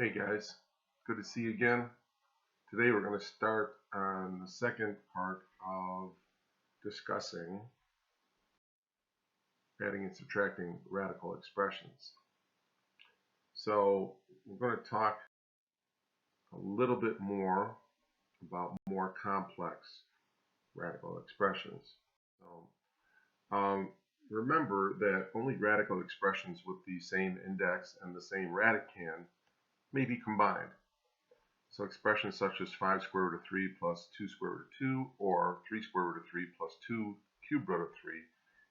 Hey guys, good to see you again. Today we're going to start on the second part of discussing adding and subtracting radical expressions. So we're going to talk a little bit more about more complex radical expressions. So, remember that only radical expressions with the same index and the same radicand may be combined. So expressions such as 5 square root of 3 plus 2 square root of 2 or 3 square root of 3 plus 2 cubed root of 3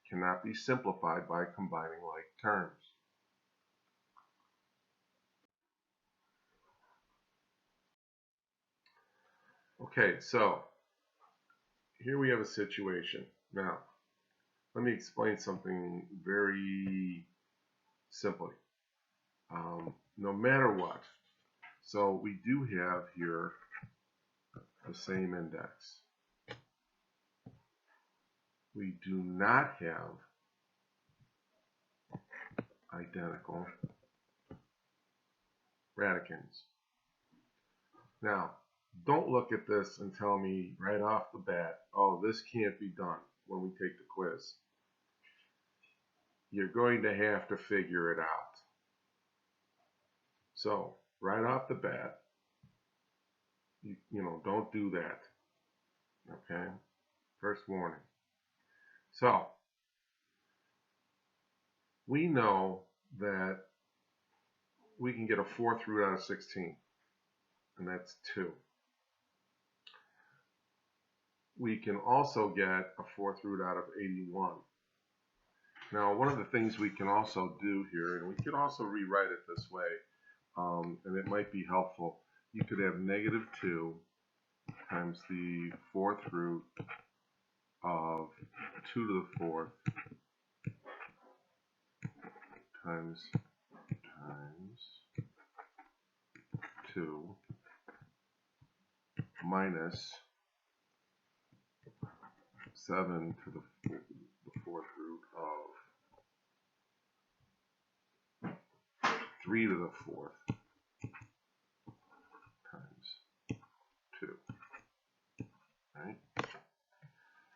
cannot be simplified by combining like terms. Okay, so here we have a situation. Now, let me explain something very simply. No matter what, so we do have here the same index. We do not have identical radicands. Now, don't look at this and tell me right off the bat, oh, this can't be done when we take the quiz. You're going to have to figure it out. So, right off the bat, don't do that. Okay? First warning. So, we know that we can get a fourth root out of 16, and that's 2. We can also get a fourth root out of 81. Now, one of the things we can also do here, and we can also rewrite it this way, and it might be helpful. You could have negative 2 times the fourth root of 2 to the fourth times 2 minus 7 to the fourth root of 3 to the fourth times 2. Right?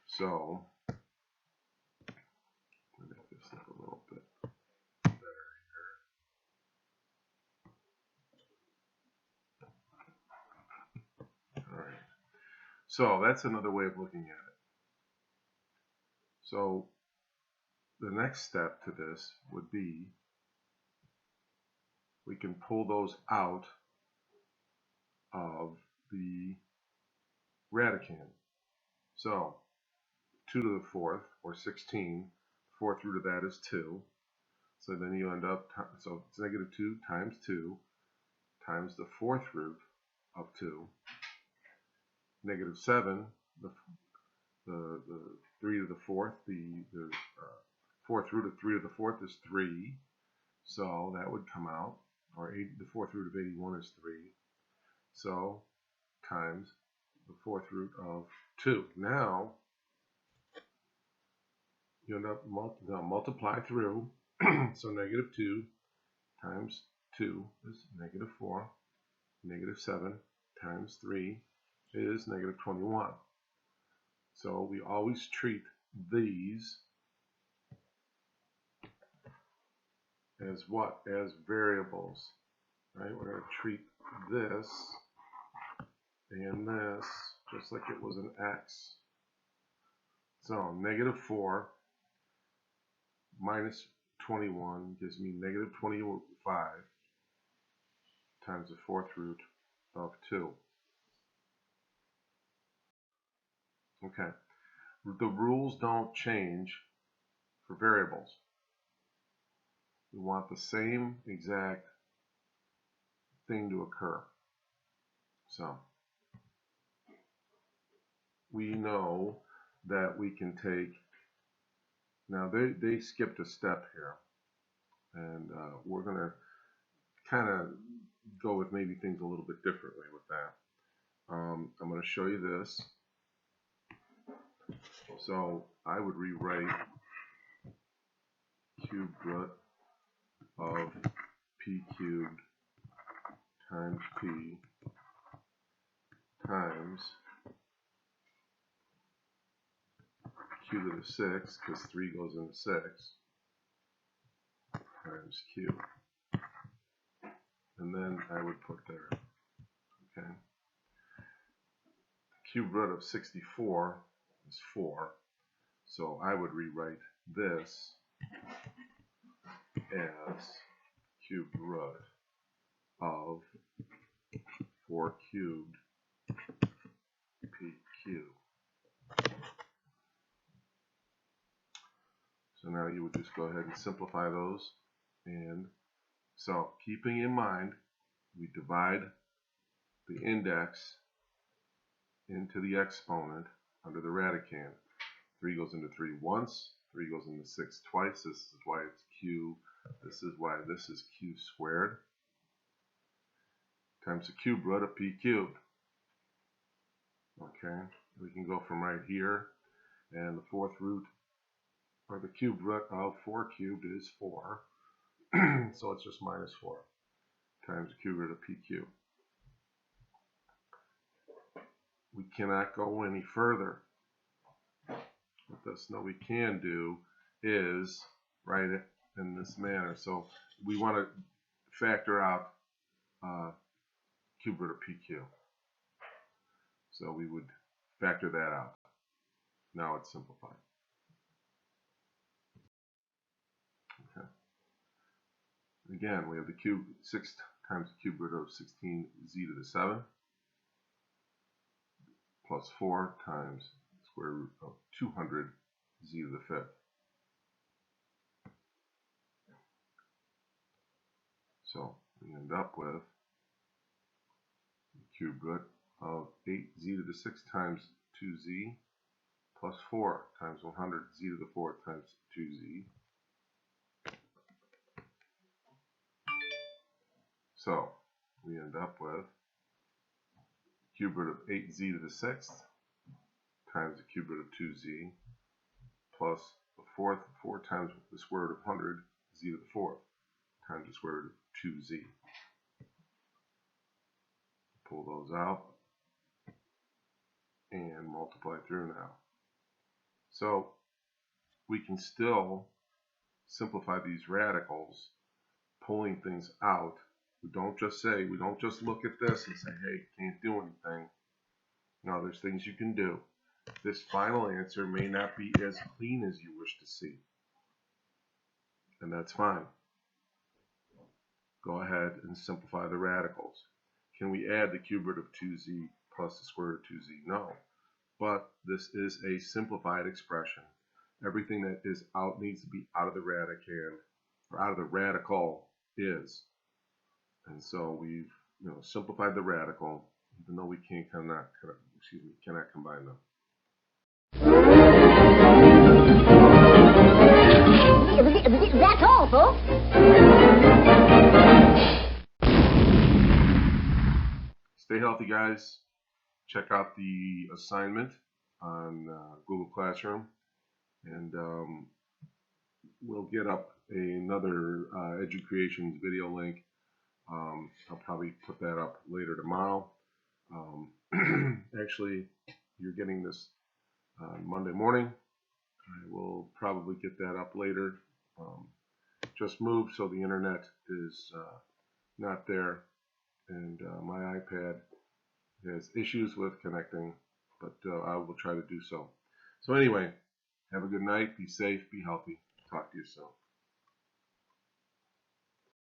So, let me make this look a little bit better here. All right. So that's another way of looking at it. So the next step to this would be we can pull those out of the radicand. So 2 to the fourth, or 16, fourth root of that is 2. So then you end up, so it's negative 2 times 2 times the fourth root of 2. Negative 7, the 3 to the fourth, the fourth root of 3 to the fourth is 3. So that would come out, or the fourth root of 81 is 3. So times the fourth root of 2. Now, you end up multiply through. So negative 2 times 2 is negative 4. Negative 7 times 3 is negative 21. So we always treat these as what? As variables. Right? We're going to treat this and this just like it was an x. So negative 4 minus 21 gives me negative 25 times the fourth root of 2. Okay. The rules don't change for variables. We want the same exact thing to occur. So we know that we can take, now they skipped a step here, and we're going to kind of go with maybe things a little bit differently with that. I'm going to show you this. So I would rewrite cubed root of p cubed P times Q to the 6, because 3 goes into 6, times Q. And then I would put there, okay, cube root of 64 is 4, so I would rewrite this as cube root of 4 cubed PQ. So now you would just go ahead and simplify those. And so keeping in mind, we divide the index into the exponent under the radicand. 3 goes into 3 once, 3 goes into 6 twice. This is why it's Q. This is why this is Q squared times the cube root of P cubed. Okay, we can go from right here, and the fourth root, or the cube root of 4 cubed is 4. So it's just minus 4 times the cube root of P cubed. We cannot go any further with this. Now we can do is write it in this manner. So we want to factor out cube root of PQ. So we would factor that out. Now it's simplified. Okay. Again, we have the cube 6 times the cube root of 16z to the 7 plus 4 times the square root of 200 z to the 5th. So we end up with the cube root of 8z to the 6 times 2z plus 4 times 100 z to the 4th times 2z. So we end up with cube root of 8z to the 6th times the cube root of 2z plus the 4th, 4 times the square root of 100 z to the 4th times the square root of 2z. Pull those out and multiply through now. So we can still simplify these radicals, pulling things out. We don't just look at this and say, hey, can't do anything. No, there's things you can do. This final answer may not be as clean as you wish to see, and that's fine. Go ahead and simplify the radicals. Can we add the cube root of 2z plus the square root of 2z? No, but this is a simplified expression. Everything that is out needs to be out of the radicand, or out of the radical is. And so we've simplified the radical, even though we cannot combine them. That's all, folks. Stay healthy, guys. Check out the assignment on Google Classroom, and we'll get up another EduCreations video link. I'll probably put that up later tomorrow. Actually, you're getting this on Monday morning. I will probably get that up later. Just moved, so the internet is not there, and my iPad has issues with connecting, but I will try to do so. So anyway, have a good night, be safe, be healthy. Talk to you soon.